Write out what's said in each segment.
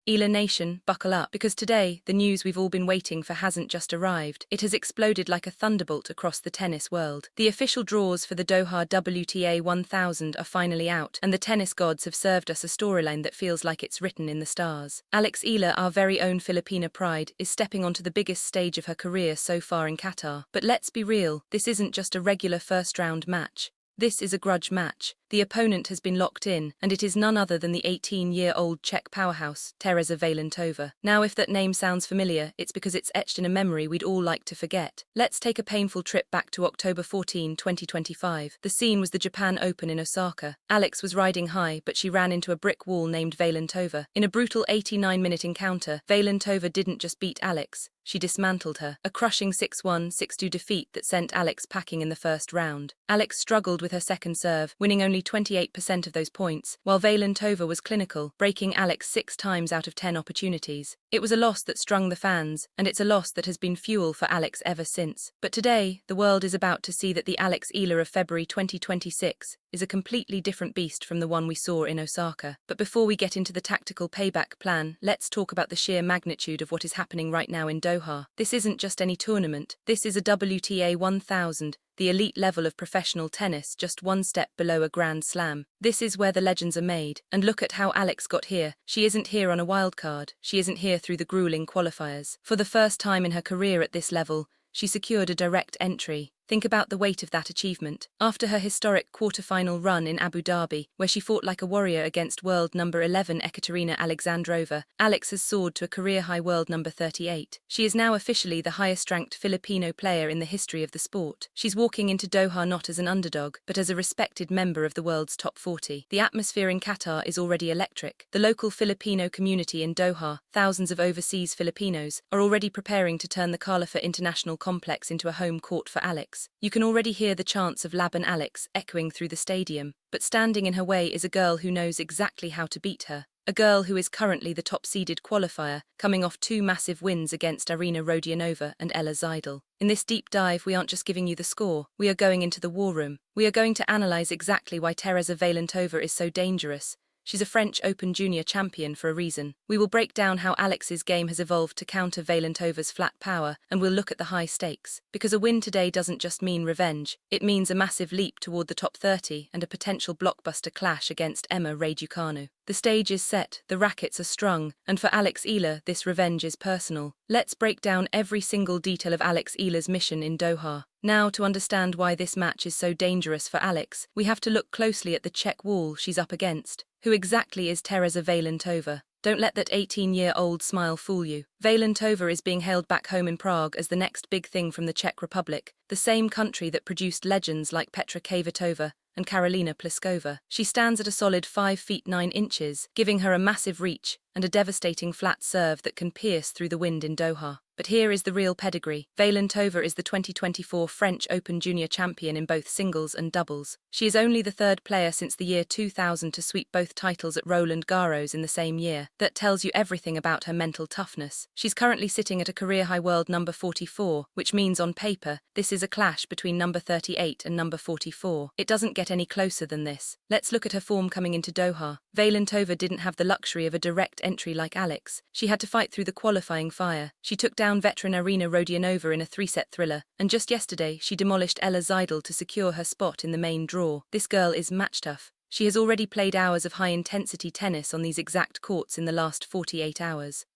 Eala Nation, buckle up, because today, the news we've all been waiting for hasn't just arrived. It has exploded like a thunderbolt across the tennis world. The official draws for the Doha WTA 1000 are finally out, and the tennis gods have served us a storyline that feels like it's written in the stars. Alex Eala, our very own Filipina Pride, is stepping onto the biggest stage of her career so far in Qatar. But let's be real, this isn't just a regular first-round match. This is a grudge match. The opponent has been locked in, and it is none other than the 18-year-old Czech powerhouse, Tereza Valentova. Now, if that name sounds familiar, it's because it's etched in a memory we'd all like to forget. Let's take a painful trip back to October 14, 2025. The scene was the Japan Open in Osaka. Alex was riding high, but she ran into a brick wall named Valentova. In a brutal 89-minute encounter, Valentova didn't just beat Alex, she dismantled her. A crushing 6-1, 6-2 defeat that sent Alex packing in the first round. Alex struggled with her second serve, winning only 28% of those points, while Valentova was clinical, breaking Alex 6 times out of 10 opportunities. It was a loss that strung the fans, and it's a loss that has been fuel for Alex ever since. But today, the world is about to see that the Alex Eala of February 2026 is a completely different beast from the one we saw in Osaka. But before we get into the tactical payback plan, let's talk about the sheer magnitude of what is happening right now in Doha. This isn't just any tournament, this is a WTA 1000, the elite level of professional tennis, just one step below a Grand Slam. This is where the legends are made. And look at how Alex got here. She isn't here on a wildcard. She isn't here through the grueling qualifiers. For the first time in her career at this level, she secured a direct entry. Think about the weight of that achievement. After her historic quarter-final run in Abu Dhabi, where she fought like a warrior against world number 11 Ekaterina Alexandrova, Alex has soared to a career-high world number 38. She is now officially the highest-ranked Filipino player in the history of the sport. She's walking into Doha not as an underdog, but as a respected member of the world's top 40. The atmosphere in Qatar is already electric. The local Filipino community in Doha, thousands of overseas Filipinos, are already preparing to turn the Khalifa International Complex into a home court for Alex. You can already hear the chants of Laban Alex echoing through the stadium, but standing in her way is a girl who knows exactly how to beat her. A girl who is currently the top-seeded qualifier, coming off 2 massive wins against Emma Raducanu and Ella Seidel. In this deep dive, we aren't just giving you the score, we are going into the war room. We are going to analyze exactly why Tereza Valentova is so dangerous. She's a French Open junior champion for a reason. We will break down how Alex's game has evolved to counter Valentova's flat power, and we'll look at the high stakes. Because a win today doesn't just mean revenge, it means a massive leap toward the top 30 and a potential blockbuster clash against Emma Raducanu. The stage is set, the rackets are strung, and for Alex Eala, this revenge is personal. Let's break down every single detail of Alex Eala's mission in Doha. Now, to understand why this match is so dangerous for Alex, we have to look closely at the Czech wall she's up against. Who exactly is Tereza Valentova? Don't let that 18-year-old smile fool you. Valentova is being hailed back home in Prague as the next big thing from the Czech Republic, the same country that produced legends like Petra Kvitova and Karolina Pliskova. She stands at a solid 5 feet 9 inches, giving her a massive reach and a devastating flat serve that can pierce through the wind in Doha. But here is the real pedigree. Valentova is the 2024 French Open junior champion in both singles and doubles. She is only the 3rd player since the year 2000 to sweep both titles at Roland Garros in the same year. That tells you everything about her mental toughness. She's currently sitting at a career-high world number 44, which means on paper, this is a clash between number 38 and number 44. It doesn't get any closer than this. Let's look at her form coming into Doha. Valentova didn't have the luxury of a direct entry like Alex. She had to fight through the qualifying fire. She took down veteran Emma Raducanu in a 3-set thriller, and just yesterday she demolished Ella Seidel to secure her spot in the main draw. This girl is match tough. She has already played hours of high-intensity tennis on these exact courts in the last 48 hours.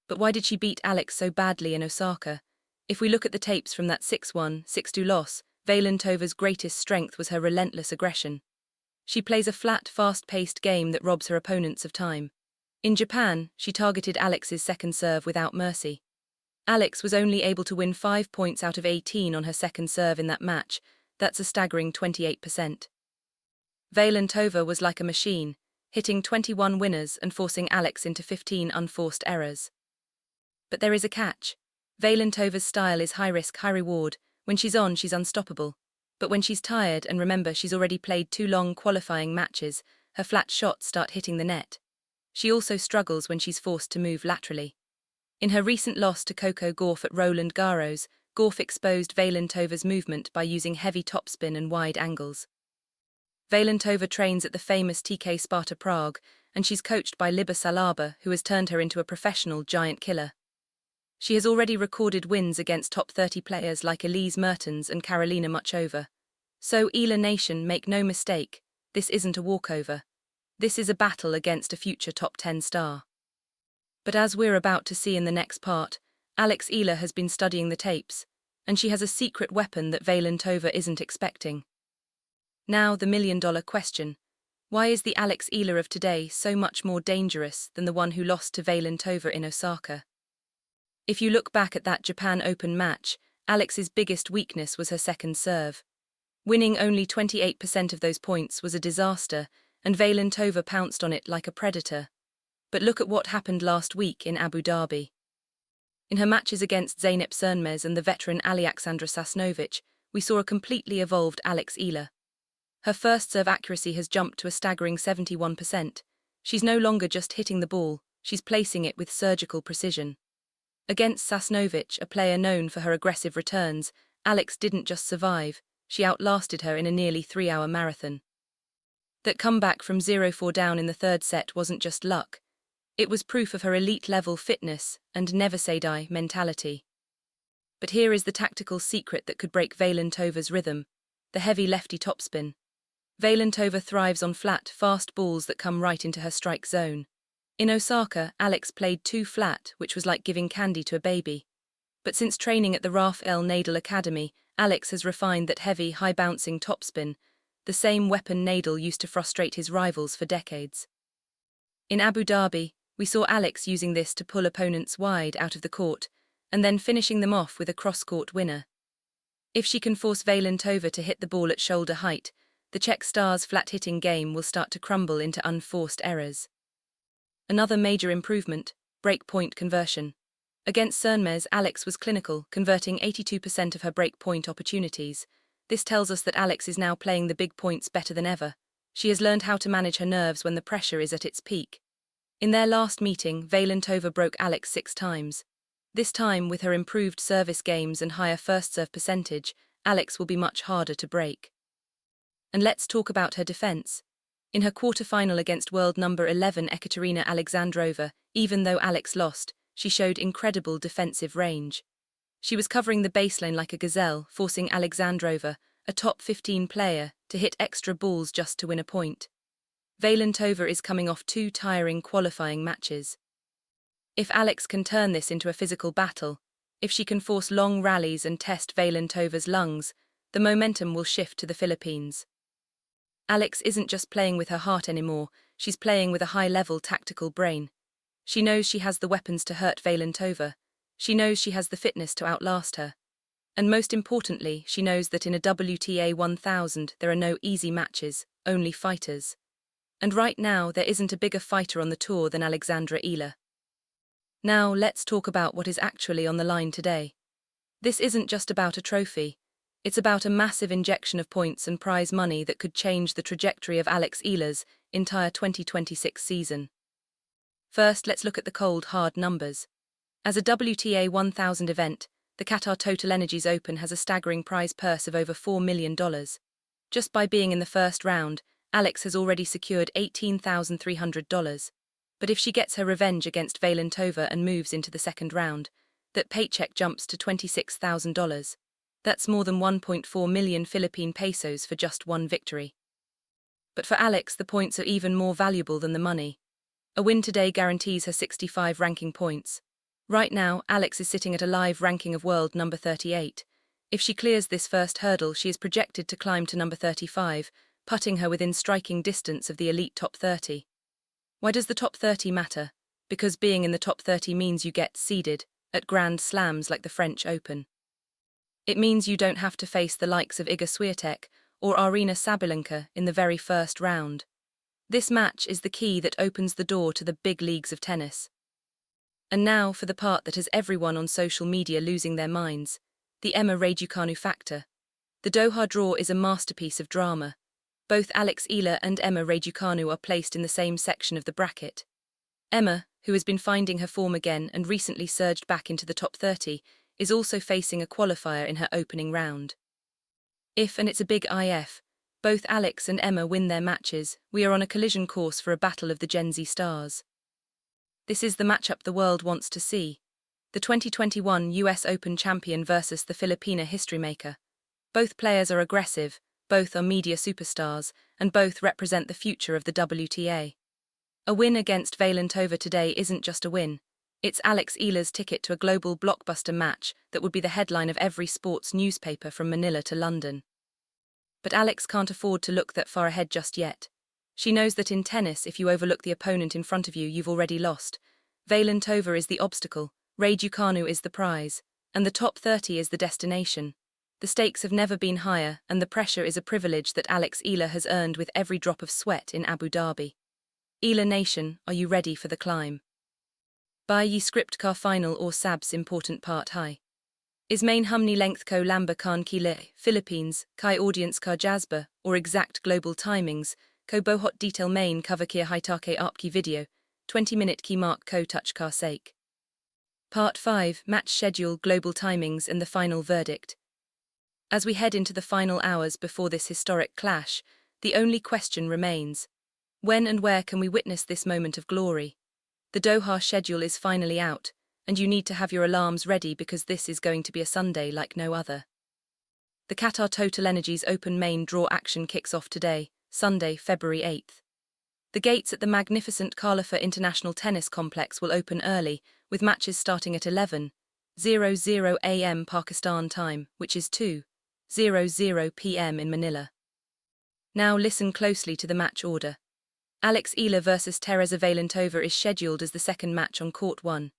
But why did she beat Alex so badly in Osaka? If we look at the tapes from that 6-1, 6-2 loss, Valentova's greatest strength was her relentless aggression. She plays a flat, fast-paced game that robs her opponents of time. In Japan, she targeted Alex's second serve without mercy. Alex was only able to win 5 points out of 18 on her second serve in that match. That's a staggering 28%. Valentova was like a machine, hitting 21 winners and forcing Alex into 15 unforced errors. But there is a catch. Valentova's style is high risk, high reward. When she's on, she's unstoppable. But when she's tired, and remember she's already played 2 long qualifying matches, her flat shots start hitting the net. She also struggles when she's forced to move laterally. In her recent loss to Coco Gauff at Roland Garros, Gauff exposed Valentova's movement by using heavy topspin and wide angles. Valentova trains at the famous TK Sparta Prague, and she's coached by Laban, who has turned her into a professional giant killer. She has already recorded wins against top 30 players like Elise Mertens and Karolina Muchova. So, Eala Nation, make no mistake, this isn't a walkover. This is a battle against a future top 10 star. But as we're about to see in the next part, Alex Eala has been studying the tapes, and she has a secret weapon that Valentova isn't expecting. Now, the million-dollar question. Why is the Alex Eala of today so much more dangerous than the one who lost to Valentova in Osaka? If you look back at that Japan Open match, Alex's biggest weakness was her second serve. Winning only 28% of those points was a disaster, and Valentova pounced on it like a predator. But look at what happened last week in Abu Dhabi. In her matches against Zeynep Sönmez and the veteran Alexandra Sasnovich, we saw a completely evolved Alex Eala. Her first serve accuracy has jumped to a staggering 71%. She's no longer just hitting the ball, she's placing it with surgical precision. Against Sasnovich, a player known for her aggressive returns, Alex didn't just survive, she outlasted her in a nearly 3-hour marathon. That comeback from 0-4 down in the third set wasn't just luck. It was proof of her elite-level fitness and never-say-die mentality. But here is the tactical secret that could break Valentova's rhythm: the heavy lefty topspin. Valentova thrives on flat, fast balls that come right into her strike zone. In Osaka, Alex played too flat, which was like giving candy to a baby. But since training at the Rafael Nadal Academy, Alex has refined that heavy, high-bouncing topspin, the same weapon Nadal used to frustrate his rivals for decades. In Abu Dhabi, we saw Alex using this to pull opponents wide out of the court, and then finishing them off with a cross-court winner. If she can force Valentova to hit the ball at shoulder height, the Czech star's flat-hitting game will start to crumble into unforced errors. Another major improvement: break-point conversion. Against Sönmez, Alex was clinical, converting 82% of her break-point opportunities. This tells us that Alex is now playing the big points better than ever. She has learned how to manage her nerves when the pressure is at its peak. In their last meeting, Valentova broke Alex 6 times. This time, with her improved service games and higher first-serve percentage, Alex will be much harder to break. And let's talk about her defense. In her quarter-final against world number 11 Ekaterina Alexandrova, even though Alex lost, she showed incredible defensive range. She was covering the baseline like a gazelle, forcing Alexandrova, a top 15 player, to hit extra balls just to win a point. Valentova is coming off 2 tiring qualifying matches. If Alex can turn this into a physical battle, if she can force long rallies and test Valentova's lungs, the momentum will shift to the Philippines. Alex isn't just playing with her heart anymore, she's playing with a high-level tactical brain. She knows she has the weapons to hurt Valentova. She knows she has the fitness to outlast her. And most importantly, she knows that in a WTA 1000 there are no easy matches, only fighters. And right now there isn't a bigger fighter on the tour than Alexandra Eala. Now let's talk about what is actually on the line today. This isn't just about a trophy. It's about a massive injection of points and prize money that could change the trajectory of Alex Eala's entire 2026 season. First, let's look at the cold, hard numbers. As a WTA 1000 event, the Qatar TotalEnergies Open has a staggering prize purse of over $4 million. Just by being in the first round, Alex has already secured $18,300. But if she gets her revenge against Valentova and moves into the second round, that paycheck jumps to $26,000. That's more than 1.4 million Philippine pesos for just one victory. But for Alex, the points are even more valuable than the money. A win today guarantees her 65 ranking points. Right now, Alex is sitting at a live ranking of world number 38. If she clears this first hurdle, she is projected to climb to number 35, putting her within striking distance of the elite top 30. Why does the top 30 matter? Because being in the top 30 means you get seeded at Grand Slams like the French Open. It means you don't have to face the likes of Iga Swiatek or Aryna Sabalenka in the very first round. This match is the key that opens the door to the big leagues of tennis. And now for the part that has everyone on social media losing their minds, the Emma Raducanu factor. The Doha draw is a masterpiece of drama. Both Alex Eala and Emma Raducanu are placed in the same section of the bracket. Emma, who has been finding her form again and recently surged back into the top 30, is also facing a qualifier in her opening round. If, and it's a big IF, Both Alex and Emma win their matches. We are on a collision course for a battle of the Gen Z stars. This is the matchup the world wants to see. The 2021 US Open champion versus the Filipina history maker. Both players are aggressive, both are media superstars, and both represent the future of the WTA. A win against Valentova today isn't just a win. It's Alex Eala's ticket to a global blockbuster match that would be the headline of every sports newspaper from Manila to London. But Alex can't afford to look that far ahead just yet. She knows that in tennis, if you overlook the opponent in front of you, you've already lost. Valentova is the obstacle, Raducanu is the prize, and the top 30 is the destination. The stakes have never been higher, and the pressure is a privilege that Alex Eala has earned with every drop of sweat in Abu Dhabi. Eala Nation, are you ready for the climb? By ye script car final or sabs important part high. Is main humni length ko lamba kan kile, Philippines, kai audience ka jazba, or exact global timings, ko bohot detail main cover kia haitake apki video, 20-minute ki mark ko touch car sake. Part 5, match schedule, global timings and the final verdict. As we head into the final hours before this historic clash, the only question remains: when and where can we witness this moment of glory? The Doha schedule is finally out, and you need to have your alarms ready because this is going to be a Sunday like no other. The Qatar Total Energies Open main draw action kicks off today, Sunday, February 8th. The gates at the magnificent Khalifa International Tennis Complex will open early, with matches starting at 11:00 a.m. Pakistan time, which is 2:00 p.m. in Manila. Now listen closely to the match order. Alex Eala versus Tereza Valentova is scheduled as the second match on Court 1.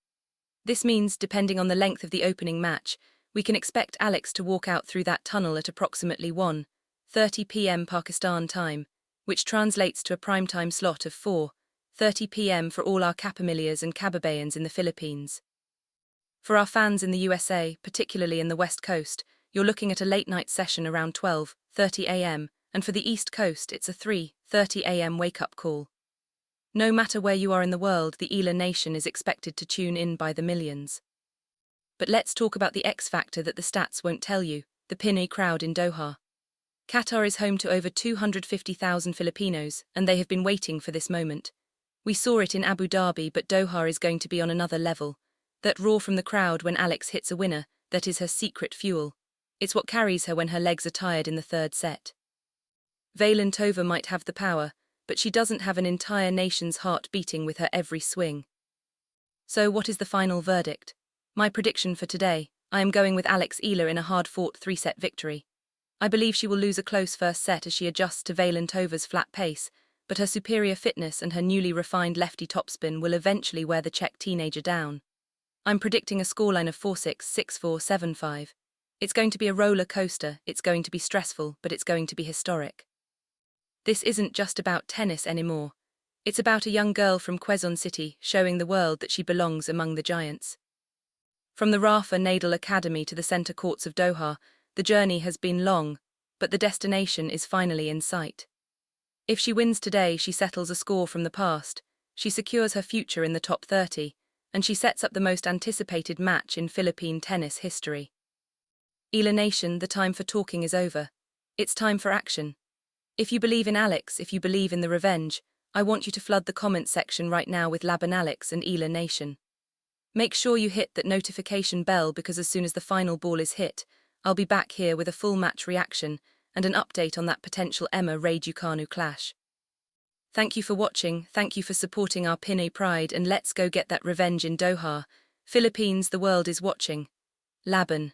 This means, depending on the length of the opening match, we can expect Alex to walk out through that tunnel at approximately 1:30 p.m. Pakistan time, which translates to a primetime slot of 4:30 p.m. for all our Capamilias and Cababayans in the Philippines. For our fans in the USA, particularly in the West Coast, you're looking at a late-night session around 12:30 a.m., and for the East Coast it's a 3:30 a.m. wake-up call. No matter where you are in the world, the Eala Nation is expected to tune in by the millions. But let's talk about the X factor that the stats won't tell you, the Pinoy crowd in Doha. Qatar is home to over 250,000 Filipinos, and they have been waiting for this moment. We saw it in Abu Dhabi, but Doha is going to be on another level. That roar from the crowd when Alex hits a winner, that is her secret fuel. It's what carries her when her legs are tired in the third set. Valentova might have the power, but she doesn't have an entire nation's heart beating with her every swing. So what is the final verdict? My prediction for today, I am going with Alex Eala in a hard-fought 3-set victory. I believe she will lose a close first set as she adjusts to Valentova's flat pace, but her superior fitness and her newly refined lefty topspin will eventually wear the Czech teenager down. I'm predicting a scoreline of 4-6, 6-4, 7-5. It's going to be a roller coaster, it's going to be stressful, but it's going to be historic. This isn't just about tennis anymore. It's about a young girl from Quezon City showing the world that she belongs among the giants. From the Rafa Nadal Academy to the centre courts of Doha, the journey has been long, but the destination is finally in sight. If she wins today, she settles a score from the past, she secures her future in the top 30, and she sets up the most anticipated match in Philippine tennis history. Eala Nation, the time for talking is over. It's time for action. If you believe in Alex, if you believe in the revenge, I want you to flood the comment section right now with Laban Alex and Eala Nation. Make sure you hit that notification bell because as soon as the final ball is hit, I'll be back here with a full match reaction and an update on that potential Emma Raducanu clash. Thank you for watching, thank you for supporting our Pinoy Pride, and let's go get that revenge in Doha. Philippines, the world is watching. Laban.